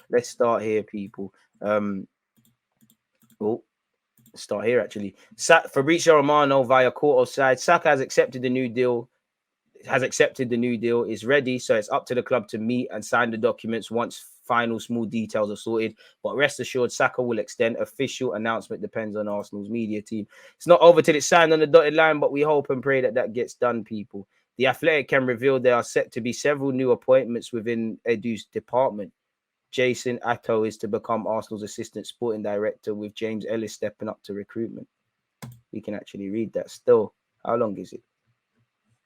Let's start here, people. Oh, start here actually. Fabrizio Romano via court offside. Saka has accepted the new deal. Is ready, so it's up to the club to meet and sign the documents once final small details are sorted. But rest assured, Saka will extend. Official announcement depends on Arsenal's media team. It's not over till it's signed on the dotted line, but we hope and pray that that gets done, people. The Athletic can reveal there are set to be several new appointments within Edu's department. Jason Atto is to become Arsenal's assistant sporting director, with James Ellis stepping up to recruitment. We can actually read that still. How long is it?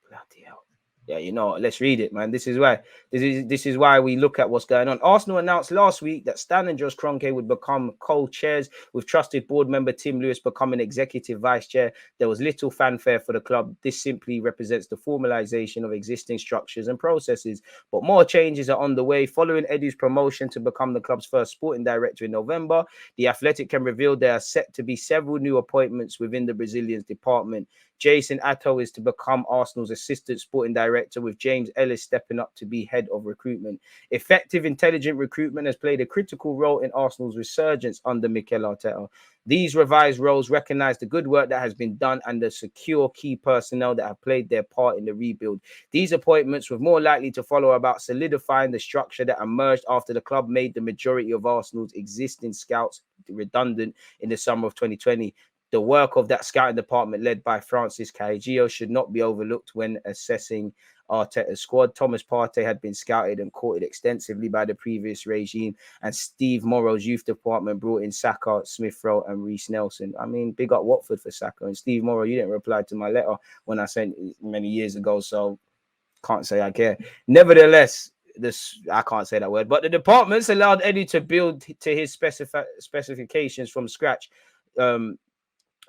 Bloody hell. Yeah, you know, let's read it, man. This is why we look at what's going on. Arsenal announced last week that Stan and Josh Kroenke would become co-chairs, with trusted board member Tim Lewis becoming executive vice chair. There was little fanfare for the club. This simply represents the formalization of existing structures and processes. But more changes are on the way. Following Edu's promotion to become the club's first sporting director in November, the Athletic can reveal there are set to be several new appointments within the Brazilians department. Jason Atto is to become Arsenal's assistant sporting director, with James Ellis stepping up to be head of recruitment. Effective, intelligent recruitment has played a critical role in Arsenal's resurgence under Mikel Arteta. These revised roles recognise the good work that has been done and the secure key personnel that have played their part in the rebuild. These appointments were more likely to follow about solidifying the structure that emerged after the club made the majority of Arsenal's existing scouts redundant in the summer of 2020. The work of that scouting department, led by Francis Caicedo, should not be overlooked when assessing Arteta's squad. Thomas Partey had been scouted and courted extensively by the previous regime, and Steve Morrow's youth department brought in Saka, Smith Rowe, and Reece Nelson. I mean, big up Watford for Saka. And Steve Morrow, you didn't reply to my letter when I sent it many years ago, so can't say I care. Nevertheless, I can't say that word, but the departments allowed Eddie to build to his specifications from scratch.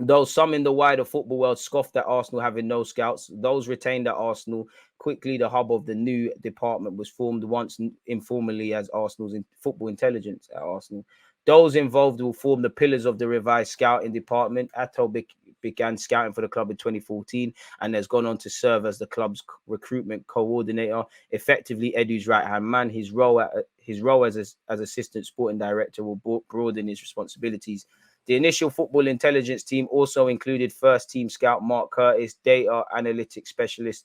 Though some in the wider football world scoffed at Arsenal having no scouts, those retained at Arsenal. Quickly, the hub of the new department was formed once informally as Arsenal's football intelligence at Arsenal. Those involved will form the pillars of the revised scouting department. Atto began scouting for the club in 2014 and has gone on to serve as the club's recruitment coordinator, effectively Edu's right-hand man. His role as assistant sporting director will broaden his responsibilities. The initial football intelligence team also included first team scout Mark Curtis, data analytics specialist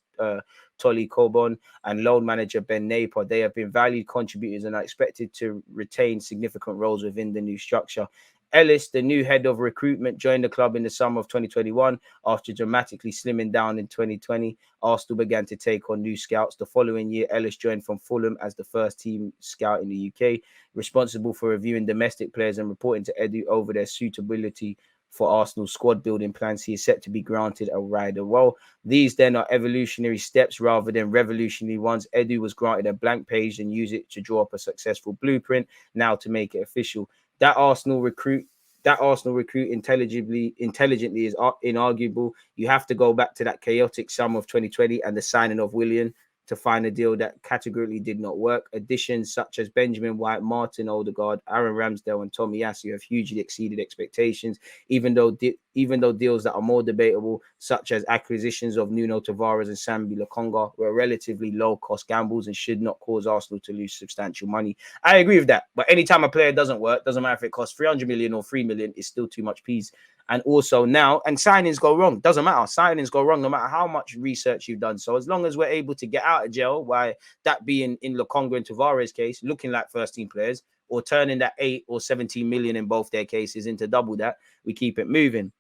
Tolly Cobon, and loan manager Ben Napier. They have been valued contributors and are expected to retain significant roles within the new structure. Ellis, the new head of recruitment, joined the club in the summer of 2021 after dramatically slimming down in 2020. Arsenal began to take on new scouts. The following year, Ellis joined from Fulham as the first team scout in the UK, responsible for reviewing domestic players and reporting to Edu over their suitability for Arsenal's squad building plans. He is set to be granted a rider role. These then are evolutionary steps rather than revolutionary ones. Edu was granted a blank page and used it to draw up a successful blueprint. Now to make it official. That Arsenal recruit intelligently is inarguable. You have to go back to that chaotic summer of 2020 and the signing of Willian to find a deal that categorically did not work. Additions such as Benjamin White, Martin Odegaard, Aaron Ramsdale, and Tommy Yasu have hugely exceeded expectations, even though deals that are more debatable, such as acquisitions of Nuno Tavares and Sambi Lokonga, were relatively low-cost gambles and should not cause Arsenal to lose substantial money. I agree with that, but anytime a player doesn't work, doesn't matter if it costs 300 million or 3 million, it's still too much peas. And also now, and signings go wrong. Doesn't matter. Signings go wrong no matter how much research you've done. So as long as we're able to get out of jail, why that being in Lokonga and Tavares' case, looking like first team players, or turning that 8 or 17 million in both their cases into double that, we keep it moving.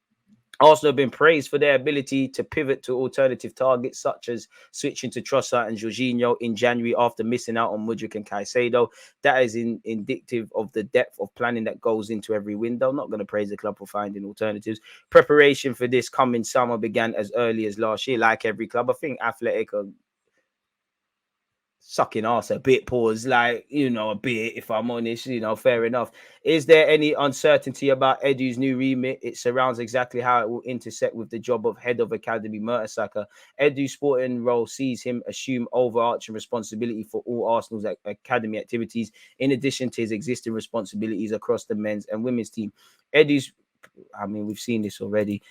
Arsenal have been praised for their ability to pivot to alternative targets, such as switching to Trossard and Jorginho in January after missing out on Mudryk and Caicedo. That is indicative of the depth of planning that goes into every window. Not going to praise the club for finding alternatives. Preparation for this coming summer began as early as last year, like every club. I think Athletic are sucking arse a bit, pause, like, a bit, if I'm honest, fair enough. Is there any uncertainty about Edu's new remit? It surrounds exactly how it will intersect with the job of head of academy Mertesacker. Edu's sporting role sees him assume overarching responsibility for all Arsenal's academy activities, in addition to his existing responsibilities across the men's and women's team. We've seen this already.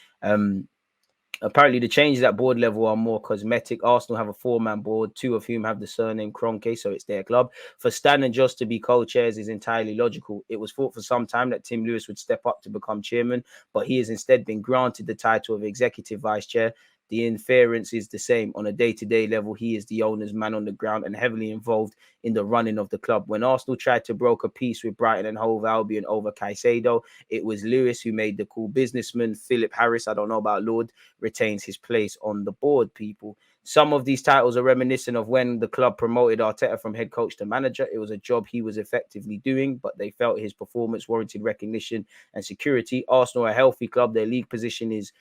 Apparently, the changes at board level are more cosmetic. Arsenal have a 4-man board, 2 of whom have the surname Kroenke, so it's their club. For Stan and Joss to be co-chairs is entirely logical. It was thought for some time that Tim Lewis would step up to become chairman, but he has instead been granted the title of executive vice chair. The inference is the same. On a day-to-day level, he is the owner's man on the ground and heavily involved in the running of the club. When Arsenal tried to broker peace with Brighton and Hove Albion over Caicedo, it was Lewis who made the call. Businessman Philip Harris, I don't know about Lord, retains his place on the board, people. Some of these titles are reminiscent of when the club promoted Arteta from head coach to manager. It was a job he was effectively doing, but they felt his performance warranted recognition and security. Arsenal are a healthy club. Their league position is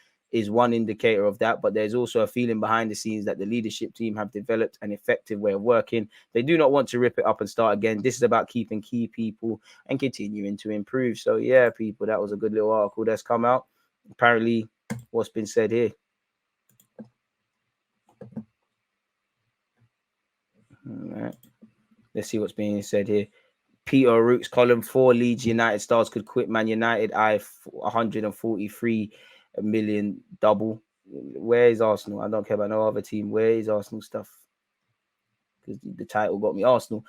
one indicator of that, but there's also a feeling behind the scenes that the leadership team have developed an effective way of working. They do not want to rip it up and start again. This is about keeping key people and continuing to improve. So yeah, people, that was a good little article that's come out. Apparently, what's been said here. All right. Let's see what's being said here. Peter O'Rourke's column: 4 Leeds United stars could quit Man United. 143 million double. Where is Arsenal? I don't care about no other team. Where is Arsenal stuff? Because the title got me. Arsenal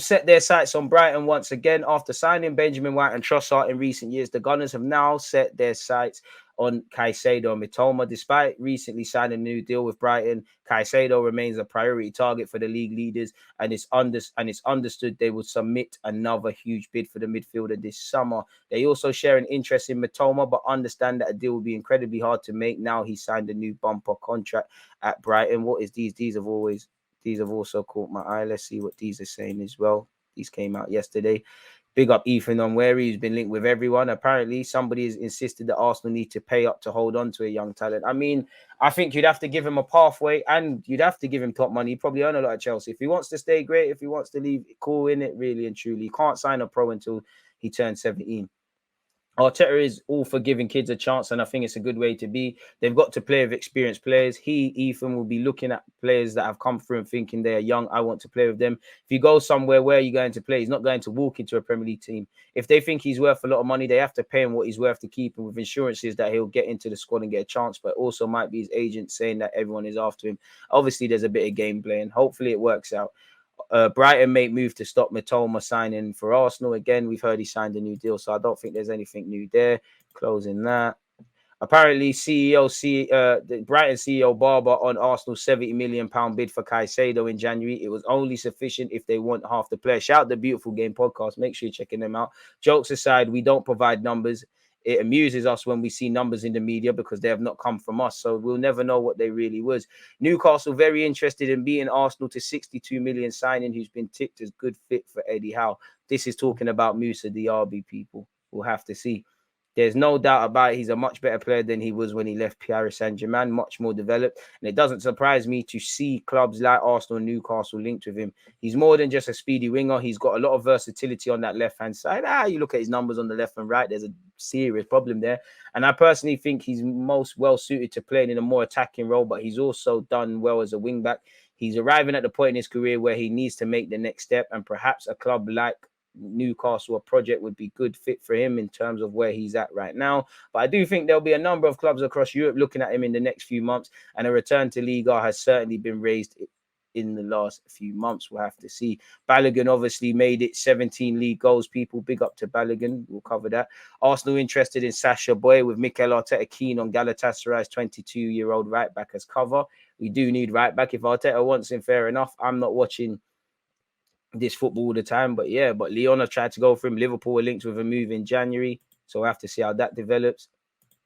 set their sights on Brighton once again. After signing Benjamin White and Trossard in recent years, the Gunners have now set their sights on Caicedo and Mitoma. Despite recently signing a new deal with Brighton, Caicedo remains a priority target for the league leaders, and it's understood they will submit another huge bid for the midfielder this summer. They also share an interest in Mitoma, but understand that a deal will be incredibly hard to make now he signed a new bumper contract at Brighton. What is these? These have also caught my eye. Let's see what these are saying as well. These came out yesterday. Big up Ethan Onweri, who's been linked with everyone. Apparently, somebody has insisted that Arsenal need to pay up to hold on to a young talent. I mean, I think you'd have to give him a pathway and you'd have to give him top money. He'd probably earn a lot at Chelsea. If he wants to stay, great. If he wants to leave, cool, in it, really and truly. He can't sign a pro until he turns 17. Arteta is all for giving kids a chance, and I think it's a good way to be. They've got to play with experienced players. Ethan, will be looking at players that have come through and thinking they are young. I want to play with them. If you go somewhere, where are you going to play? He's not going to walk into a Premier League team. If they think he's worth a lot of money, they have to pay him what he's worth to keep him, with insurances that he'll get into the squad and get a chance. But also might be his agent saying that everyone is after him. Obviously, there's a bit of game playing. Hopefully, it works out. Brighton may move to stop Mitoma signing for Arsenal. Again, we've heard he signed a new deal, so I don't think there's anything new there. Closing that. Apparently, the Brighton CEO Barber on Arsenal's £70 million bid for Caicedo in January. It was only sufficient if they want half the player. Shout out the Beautiful Game podcast. Make sure you're checking them out. Jokes aside, we don't provide numbers. It amuses us when we see numbers in the media because they have not come from us. So we'll never know what they really was. Newcastle very interested in beating Arsenal to 62 million signing, who's been tipped as good fit for Eddie Howe. This is talking about Moussa Diaby, people. We'll have to see. There's no doubt about it. He's a much better player than he was when he left Paris Saint-Germain, much more developed. And it doesn't surprise me to see clubs like Arsenal and Newcastle linked with him. He's more than just a speedy winger. He's got a lot of versatility on that left-hand side. You look at his numbers on the left and right, there's a serious problem there. And I personally think he's most well-suited to playing in a more attacking role, but he's also done well as a wing-back. He's arriving at the point in his career where he needs to make the next step, and perhaps a club like Newcastle, a project would be good fit for him in terms of where he's at right now. But I do think there'll be a number of clubs across Europe looking at him in the next few months, and a return to Liga has certainly been raised in the last few months. We'll have to see. Balogun obviously made it 17 league goals, people. Big up to Balogun. We'll cover that. Arsenal interested in Sasha Boy, with Mikel Arteta keen on Galatasaray's 22-year-old right back as cover. We do need right back. If Arteta wants him, fair enough. I'm not watching this football all the time, but Leon have tried to go for him. Liverpool were linked with a move in January, so we'll have to see how that develops.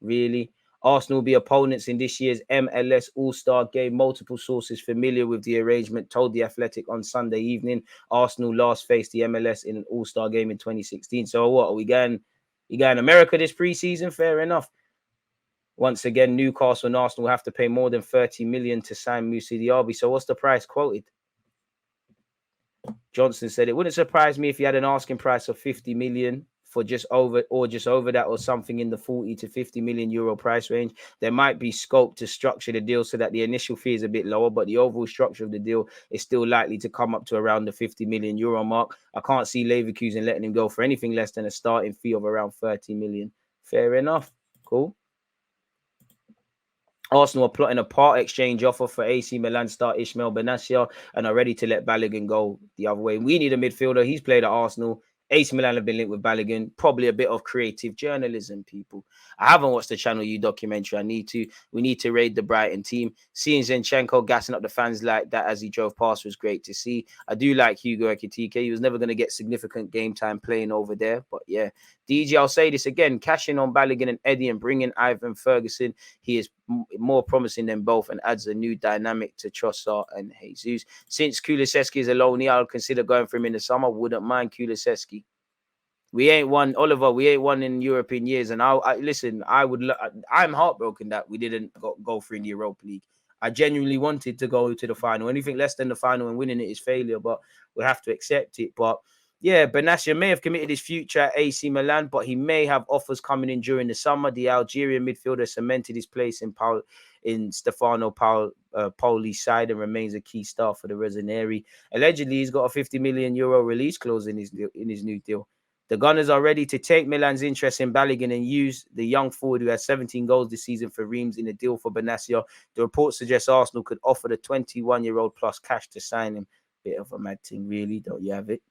Really, Arsenal will be opponents in this year's MLS All-Star game. Multiple sources familiar with the arrangement told The Athletic on Sunday evening Arsenal last faced the MLS in an All-Star game in 2016. So what, are we going America this preseason? Fair enough. Once again, Newcastle and Arsenal will have to pay more than 30 million to sign Moussa Diaby. So what's the price quoted? Johnson said it wouldn't surprise me if he had an asking price of 50 million for just over that, or something in the 40 to 50 million euro price range. There might be scope to structure the deal so that the initial fee is a bit lower, but the overall structure of the deal is still likely to come up to around the 50 million euro mark. I can't see Leverkusen letting him go for anything less than a starting fee of around 30 million. Fair enough. Cool. Arsenal are plotting a part exchange offer for AC Milan star Ismail Bennacer and are ready to let Balogun go the other way. We need a midfielder. He's played at Arsenal. AC Milan have been linked with Balogun. Probably a bit of creative journalism, people. I haven't watched the Channel U documentary. I need to. We need to raid the Brighton team. Seeing Zinchenko gassing up the fans like that as he drove past was great to see. I do like Hugo Ekitike. He was never going to get significant game time playing over there. But yeah, DG, I'll say this again. Cashing on Balogun and Eddie and bringing Ivan Ferguson, he is more promising than both and adds a new dynamic to Trossard and Jesus. Since Kulusevski is a loanee, I'll consider going for him in the summer. Wouldn't mind Kulusevski. We ain't won, Oliver. We ain't won in Europe in years. And I listen. I'm heartbroken that we didn't go through in the Europa League. I genuinely wanted to go to the final. Anything less than the final and winning it is failure. But we have to accept it. But yeah, Bennacer may have committed his future at AC Milan, but he may have offers coming in during the summer. The Algerian midfielder cemented his place in Stefano Pauli's side and remains a key star for the Rossoneri. Allegedly, he's got a €50 million release clause in his new deal. The Gunners are ready to take Milan's interest in Balogun and use the young forward who has 17 goals this season for Reims in a deal for Bennacer. The report suggests Arsenal could offer the 21-year-old plus cash to sign him. Bit of a mad thing, really. Don't you have it?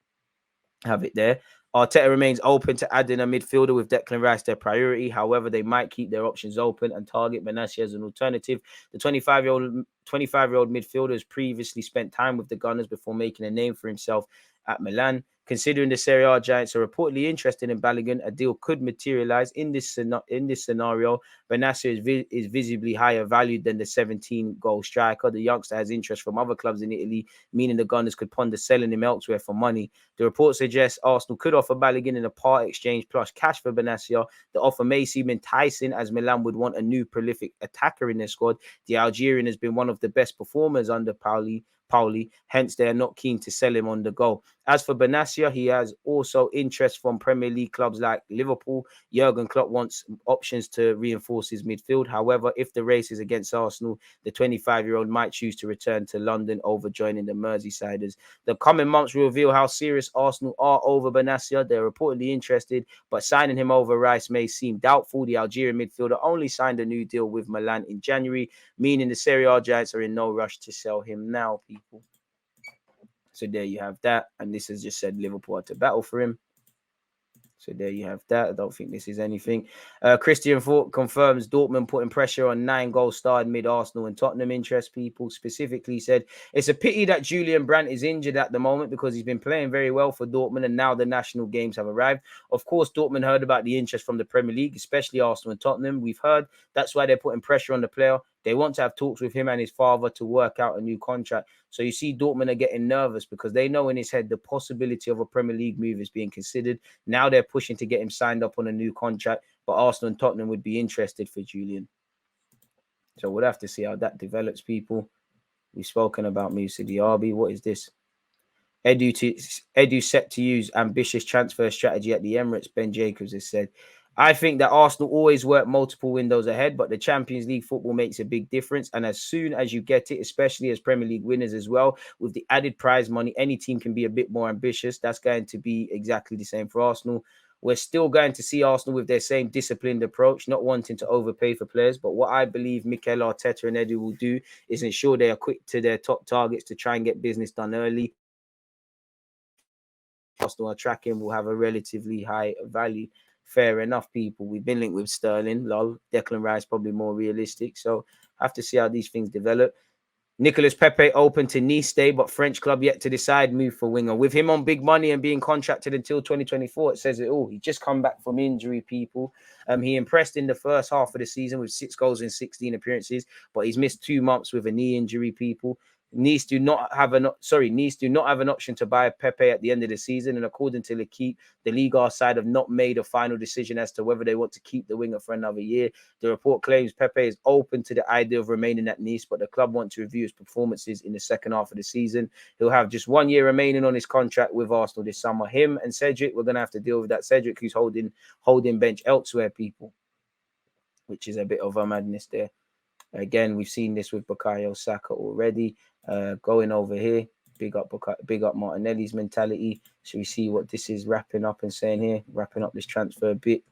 Have it there. Arteta remains open to adding a midfielder with Declan Rice their priority. However, they might keep their options open and target Bennacer as an alternative. The 25-year-old midfielder has previously spent time with the Gunners before making a name for himself at Milan. Considering the Serie A giants are reportedly interested in Balogun, a deal could materialize in this scenario. Bennacer is visibly higher valued than the 17-goal striker. The youngster has interest from other clubs in Italy, meaning the Gunners could ponder selling him elsewhere for money. The report suggests Arsenal could offer Balogun in a part exchange plus cash for Bennacer. The offer may seem enticing as Milan would want a new prolific attacker in their squad. The Algerian has been one of the best performers under Pauli, hence they are not keen to sell him on the go. As for Bennacer, he has also interest from Premier League clubs like Liverpool. Jurgen Klopp wants options to reinforce his midfield. However, if the race is against Arsenal, the 25-year-old might choose to return to London over joining the Merseysiders. The coming months will reveal how serious Arsenal are over Bennacer. They're reportedly interested, but signing him over Rice may seem doubtful. The Algerian midfielder only signed a new deal with Milan in January, meaning the Serie A giants are in no rush to sell him now, people. So there you have that. And this has just said Liverpool had to battle for him. So there you have that. I don't think this is anything. Christian Falk confirms Dortmund putting pressure on 9-goal starred mid-Arsenal and Tottenham interest. People specifically said it's a pity that Julian Brandt is injured at the moment because he's been playing very well for Dortmund and now the national games have arrived. Of course, Dortmund heard about the interest from the Premier League, especially Arsenal and Tottenham. We've heard that's why they're putting pressure on the player. They want to have talks with him and his father to work out a new contract. So you see Dortmund are getting nervous because they know in his head the possibility of a Premier League move is being considered. Now they're pushing to get him signed up on a new contract, but Arsenal and Tottenham would be interested for Julian. So we'll have to see how that develops, people. We've spoken about Moussa Diaby. What is this? Edu set to use ambitious transfer strategy at the Emirates, Ben Jacobs has said. I think that Arsenal always work multiple windows ahead, but the Champions League football makes a big difference. And as soon as you get it, especially as Premier League winners as well, with the added prize money, any team can be a bit more ambitious. That's going to be exactly the same for Arsenal. We're still going to see Arsenal with their same disciplined approach, not wanting to overpay for players. But what I believe Mikel Arteta and Edu will do is ensure they are quick to their top targets to try and get business done early. Arsenal are tracking will have a relatively high value. Fair enough, people. We've been linked with Sterling. Lol. Declan Rice probably more realistic. So have to see how these things develop. Nicolas Pepe open to Nice stay, but French club yet to decide move for winger. With him on big money and being contracted until 2024, it says it all. He just come back from injury, people. He impressed in the first half of the season with 6 goals in 16 appearances, but he's missed 2 months with a knee injury, people. Nice do not have an option to buy Pepe at the end of the season, and according to L'Equipe, the Liga side have not made a final decision as to whether they want to keep the winger for another year. The report claims Pepe is open to the idea of remaining at Nice, but the club want to review his performances in the second half of the season. He'll have just 1 year remaining on his contract with Arsenal this summer. Him and Cedric, we're going to have to deal with that. Cedric, who's holding bench elsewhere, people, which is a bit of a madness there. Again, we've seen this with Bukayo Saka already. Going over here, big up Martinelli's mentality. So we see what this is wrapping up and saying here, wrapping up this transfer bit.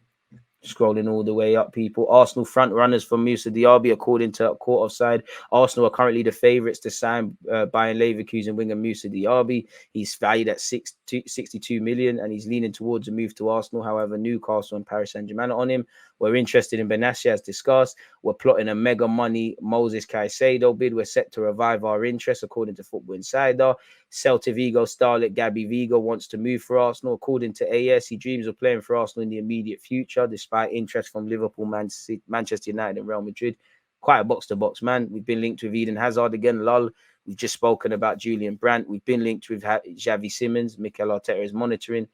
Scrolling all the way up, people. Arsenal front runners for Moussa Diaby, according to Court Offside. Arsenal are currently the favourites to sign Bayern Leverkusen winger Moussa Diaby. He's valued at 62 million, and he's leaning towards a move to Arsenal. However, Newcastle and Paris Saint-Germain are on him. We're interested in Bennacer, as discussed. We're plotting a mega money Moses Caicedo bid. We're set to revive our interest, according to Football Insider. Celta Vigo starlet Gabby Vigo wants to move for Arsenal. According to AS, he dreams of playing for Arsenal in the immediate future, despite interest from Liverpool, Manchester United, and Real Madrid. Quite a box-to-box man. We've been linked with Eden Hazard again, lol. We've just spoken about Julian Brandt. We've been linked with Xavi Simons. Mikel Arteta is monitoring.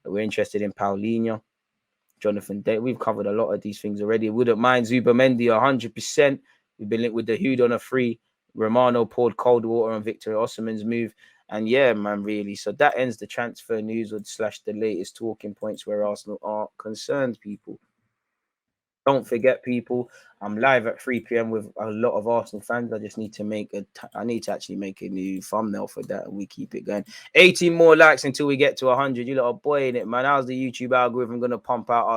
We're interested in Paulinho. Jonathan Day. We've covered a lot of these things already. Wouldn't mind Zubamendi 100%. We've been linked with the Hood on a free. Romano poured cold water on Victor Osimhen's move. And yeah, man, really. So that ends the transfer news / the latest talking points where Arsenal are concerned, people. Don't forget, people, I'm live at 3 p.m. with a lot of Arsenal fans. I just need to actually make a new thumbnail for that, and we keep it going. 18 more likes until we get to 100. You lot are boying it, man. How's the YouTube algorithm going to pump out